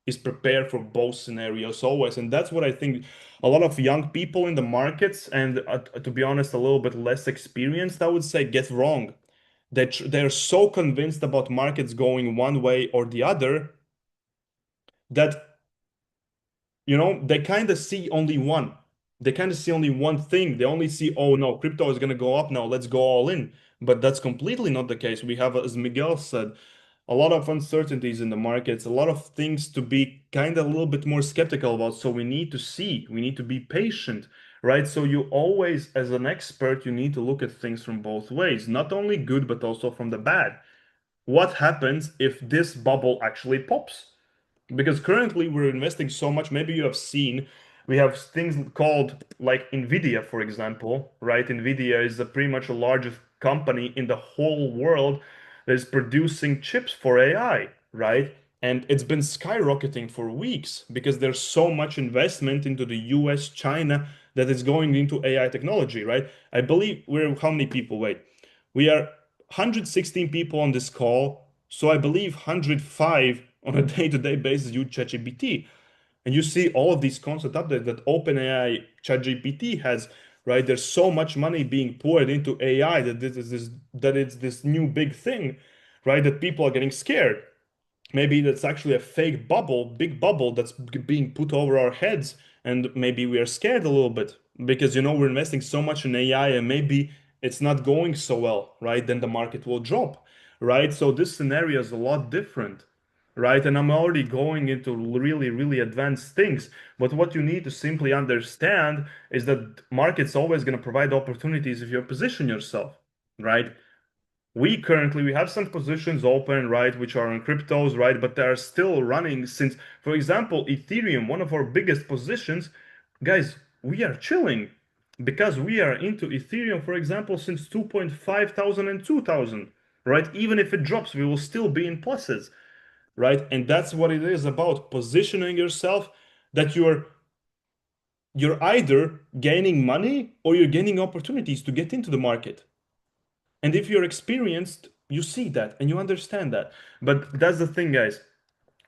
is prepare for both scenarios always. And that's what I think a lot of young people in the markets and to be honest, a little bit less experienced, I would say, get wrong. They're so convinced about markets going one way or the other that they kind of see only one. They kind of see only one thing. They only see, oh no, crypto is going to go up now, let's go all in. But that's completely not the case. We have, as Miguel said, a lot of uncertainties in the markets, a lot of things to be kind of a little bit more skeptical about. So we need to see, we need to be patient, right? So you always, as an expert, you need to look at things from both ways, not only good, but also from the bad. What happens if this bubble actually pops? Because currently we're investing so much. Maybe you have seen we have things called like Nvidia, for example, right? Nvidia is pretty much the largest company in the whole world that is producing chips for AI, right? And it's been skyrocketing for weeks because there's so much investment into the US, China that is going into AI technology, right? I believe we're how many people? Wait, we are 116 people on this call. So I believe 105 on a day-to-day basis use ChatGPT. And you see all of these constant updates that OpenAI ChatGPT has, right? There's so much money being poured into AI that it's this new big thing, right? That people are getting scared. Maybe that's actually a fake bubble, big bubble that's being put over our heads, and maybe we are scared a little bit because we're investing so much in AI and maybe it's not going so well, right? Then the market will drop, right? So this scenario is a lot different, right? And I'm already going into really, really advanced things. But what you need to simply understand is that market's always going to provide opportunities if you position yourself, right? We have some positions open, right, which are on cryptos, right, but they are still running since, for example, Ethereum, one of our biggest positions, guys, we are chilling because we are into Ethereum, for example, since 2.5 thousand and 2,000, right? Even if it drops, we will still be in pluses, right? And that's what it is about positioning yourself that you're either gaining money or you're gaining opportunities to get into the market. And if you're experienced, you see that and you understand that. But that's the thing, guys.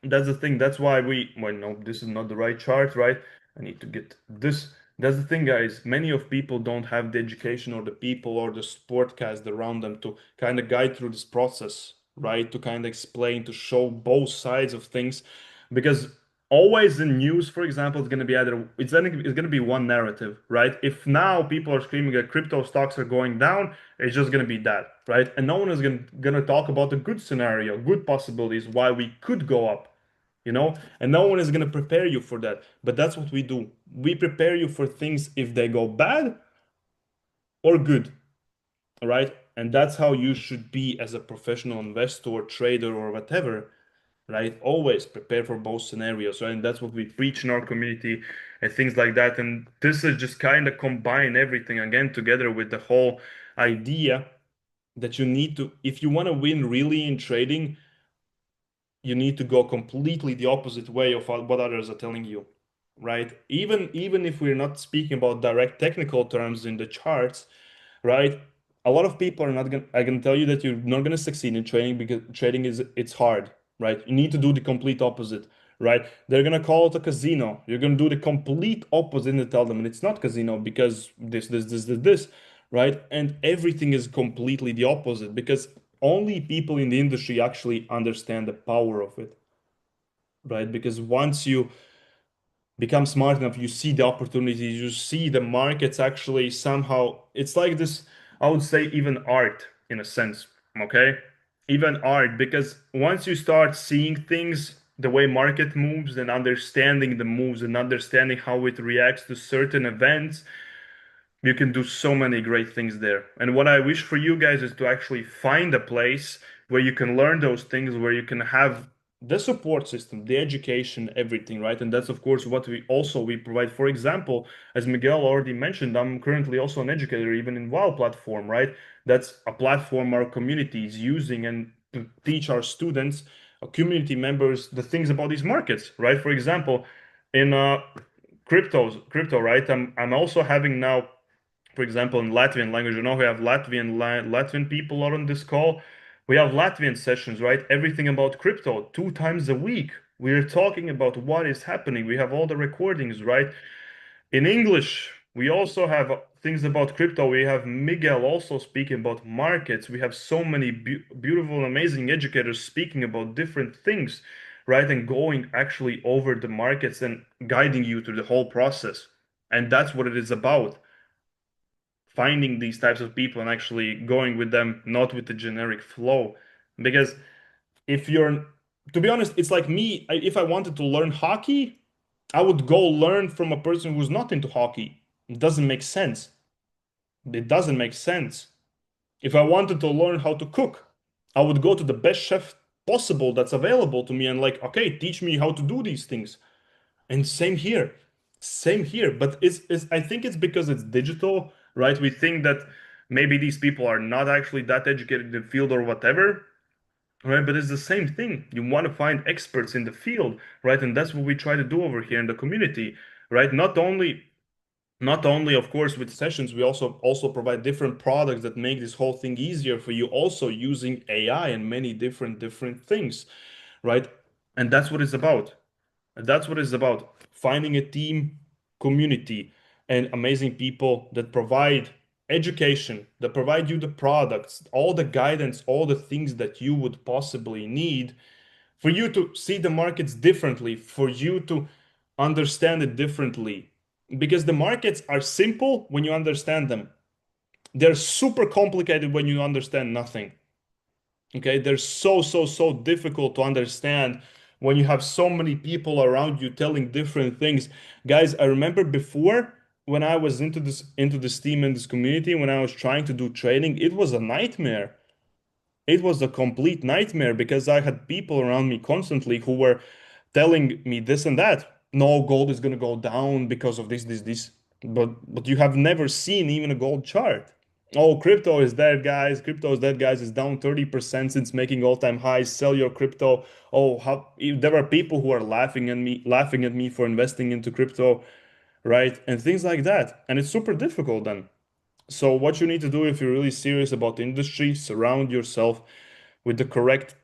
That's the thing. That's why well, no, this is not the right chart, right? I need to get this. That's the thing, guys. Many of people don't have the education or the people or the sportcast around them to kind of guide through this process, right? To kind of explain, to show both sides of things. Because always in news, for example, it's going to be it's going to be one narrative, right? If now people are screaming that crypto stocks are going down, it's just going to be that, right? And no one is going to talk about the good scenario, good possibilities, why we could go up, and no one is going to prepare you for that. But that's what we do. We prepare you for things if they go bad or good, all right? And that's how you should be as a professional investor, trader, or whatever, right? Always prepare for both scenarios, right? And that's what we preach in our community and things like that. And this is just kind of combine everything again together with the whole idea that you need to, if you want to win really in trading, you need to go completely the opposite way of what others are telling you, right? Even if we're not speaking about direct technical terms in the charts, right? A lot of people are not gonna, I can tell you that you're not gonna succeed in trading because trading it's hard, right? You need to do the complete opposite, right? They're gonna call it a casino. You're gonna do the complete opposite and tell them, and it's not casino because this, right? And everything is completely the opposite because only people in the industry actually understand the power of it, right? Because once you become smart enough, you see the opportunities, you see the markets actually somehow. It's like this, I would say, even art in a sense, okay? Even art, because once you start seeing things, the way market moves and understanding the moves and understanding how it reacts to certain events, you can do so many great things there. And what I wish for you guys is to actually find a place where you can learn those things, where you can have the support system, the education, everything, right? And that's of course what we provide. For example, as Miguel already mentioned, I'm currently also an educator, even in WOW platform, right? That's a platform our community is using and to teach our students, our community members, the things about these markets, right? For example, in crypto, right? I'm also having now, for example, in Latvian language, we have Latvian people are on this call. We have Latvian sessions, right? Everything about crypto 2 times a week. We're talking about what is happening. We have all the recordings, right? In English, we also have things about crypto. We have Miguel also speaking about markets. We have so many beautiful, amazing educators speaking about different things, right? And going actually over the markets and guiding you through the whole process. And that's what it is about, finding these types of people and actually going with them, not with the generic flow. Because if you're, to be honest, it's like me, if I wanted to learn hockey, I would go learn from a person who's not into hockey. It doesn't make sense. It doesn't make sense. If I wanted to learn how to cook, I would go to the best chef possible that's available to me and like, okay, teach me how to do these things. And same here. Same here. But it's I think it's because it's digital, right? We think that maybe these people are not actually that educated in the field or whatever, right? But it's the same thing. You want to find experts in the field, right? And that's what we try to do over here in the community, right? Not only of course with sessions, we also provide different products that make this whole thing easier for you, also using AI and many different things, right? And that's what it's about. That's what it's about. Finding a team, community, and amazing people that provide education, that provide you the products, all the guidance, all the things that you would possibly need for you to see the markets differently, for you to understand it differently. Because the markets are simple when you understand them. They're super complicated when you understand nothing. Okay, they're so difficult to understand when you have so many people around you telling different things. Guys, I remember before when I was into this team and this community, when I was trying to do trading, it was a nightmare. It was a complete nightmare because I had people around me constantly who were telling me this and that. No, gold is gonna go down because of this. But you have never seen even a gold chart. Oh, crypto is dead, guys. Crypto is dead, guys. It's down 30% since making all-time highs. Sell your crypto. Oh, how there are people who are laughing at me for investing into crypto, right? And things like that. And it's super difficult then. So what you need to do if you're really serious about the industry, surround yourself with the correct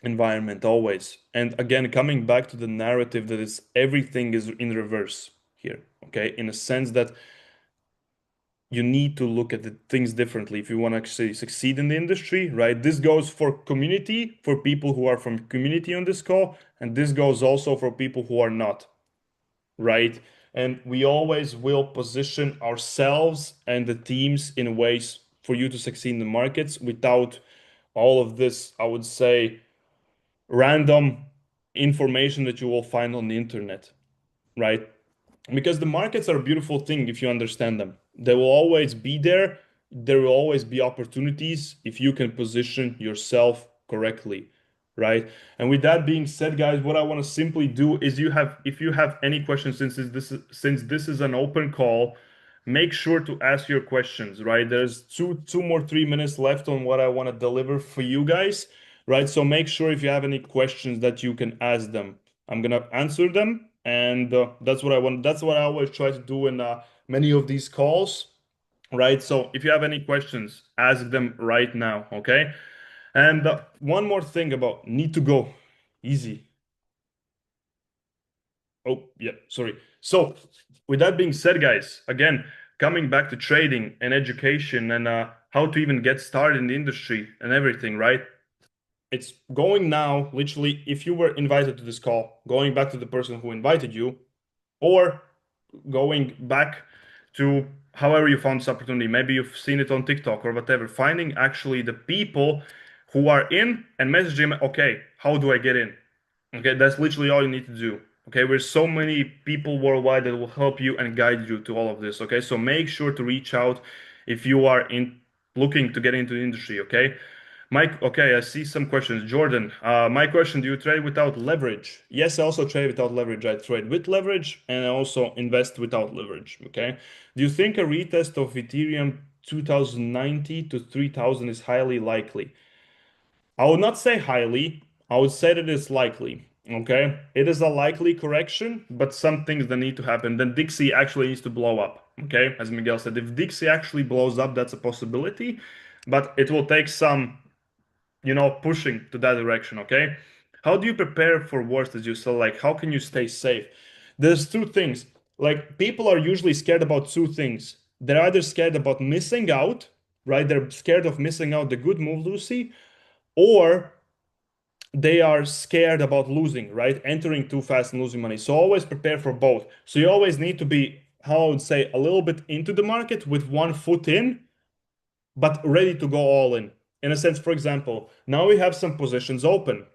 environment always. And again, coming back to the narrative that is everything is in reverse here, okay? In a sense that you need to look at the things differently if you want to actually succeed in the industry, right? This goes for community, for people who are from community on this call, and this goes also for people who are not, right? And we always will position ourselves and the teams in ways for you to succeed in the markets without all of this, I would say, random information that you will find on the internet, right? Because the markets are a beautiful thing if you understand them. They will always be there. There will always be opportunities if you can position yourself correctly, right? And with that being said, guys, what I want to simply do is if you have any questions, since this is an open call, make sure to ask your questions, right? There's two more 3 minutes left on what I want to deliver for you guys, right? So make sure if you have any questions that you can ask them. I'm gonna answer them, and that's what I want. That's what I always try to do in many of these calls, right? So if you have any questions, ask them right now, okay? And one more thing about need to go easy. Oh, yeah, sorry. So with that being said, guys, again, coming back to trading and education and how to even get started in the industry and everything, right? It's going now, literally, if you were invited to this call, going back to the person who invited you, or going back to however you found this opportunity. Maybe you've seen it on TikTok or whatever. Finding actually the people who are in and messaging them, okay, how do I get in? Okay, that's literally all you need to do. Okay, there's so many people worldwide that will help you and guide you to all of this. Okay, so make sure to reach out if you are in looking to get into the industry. Okay, Mike, okay, I see some questions. Jordan, my question, do you trade without leverage? Yes, I also trade without leverage. I trade with leverage and I also invest without leverage. Okay. Do you think a retest of Ethereum 2090 to 3000 is highly likely? I would not say highly. I would say that it's likely. Okay. It is a likely correction, but some things that need to happen. Then Dixie actually needs to blow up. Okay. As Miguel said, if Dixie actually blows up, that's a possibility, but it will take some pushing to that direction, okay? How do you prepare for worst as you sell? Like, how can you stay safe? There's two things. Like, people are usually scared about two things. They're either scared about missing out, right? They're scared of missing out the good move, Lucy, or they are scared about losing, right? Entering too fast and losing money. So always prepare for both. So you always need to be, how I would say, a little bit into the market with one foot in but ready to go all in. In a sense, for example, now we have some positions open,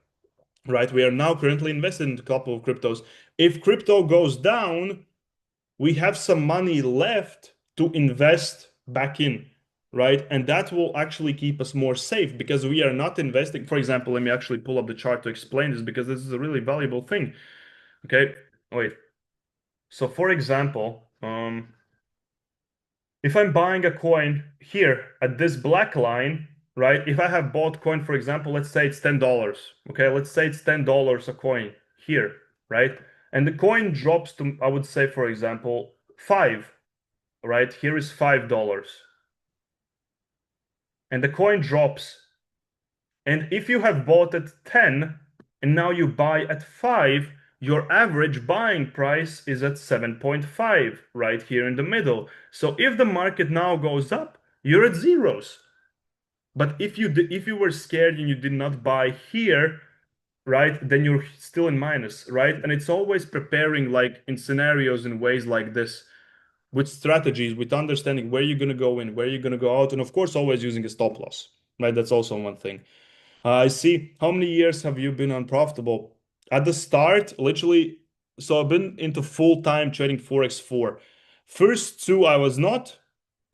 right? We are now currently invested in a couple of cryptos. If crypto goes down, we have some money left to invest back in, right? And that will actually keep us more safe because we are not investing. For example, let me actually pull up the chart to explain this because this is a really valuable thing. Okay, wait. So for example, if I'm buying a coin here at this black line, right? If I have bought coin, for example, let's say it's $10. Okay, let's say it's $10 a coin here, right? And the coin drops to, I would say, for example, five, right? Here is $5. And the coin drops. And if you have bought at 10 and now you buy at 5, your average buying price is at 7.5 right here in the middle. So if the market now goes up, you're at zeros. But if you were scared and you did not buy here, right, then you're still in minus, right? And it's always preparing like in scenarios in ways like this with strategies, with understanding where you're going to go in, where you're going to go out, and of course always using a stop loss, right? That's also one thing. I see. How many years have you been unprofitable? At the start, literally, so I've been into full-time trading Forex for first two I was not,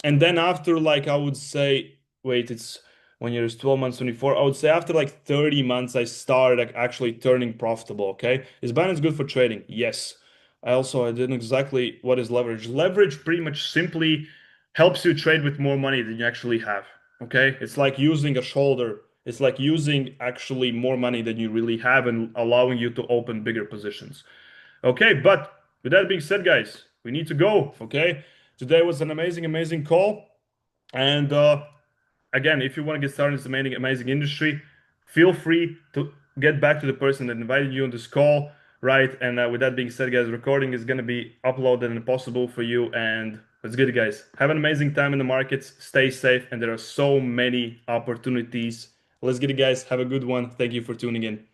and then after like I would say, wait, it's 1 year is 12 months, 24. I would say after like 30 months, I started like actually turning profitable. Okay. Is Binance good for trading? Yes. I didn't exactly what is leverage. Leverage pretty much simply helps you trade with more money than you actually have. Okay. It's like using a shoulder. It's like using actually more money than you really have and allowing you to open bigger positions. Okay, but with that being said, guys, we need to go. Okay, today was an amazing, amazing call. And again, if you want to get started in this amazing, amazing industry, feel free to get back to the person that invited you on this call, right? And with that being said, guys, recording is going to be uploaded and possible for you. And let's get it, guys. Have an amazing time in the markets. Stay safe. And there are so many opportunities. Let's get it, guys. Have a good one. Thank you for tuning in.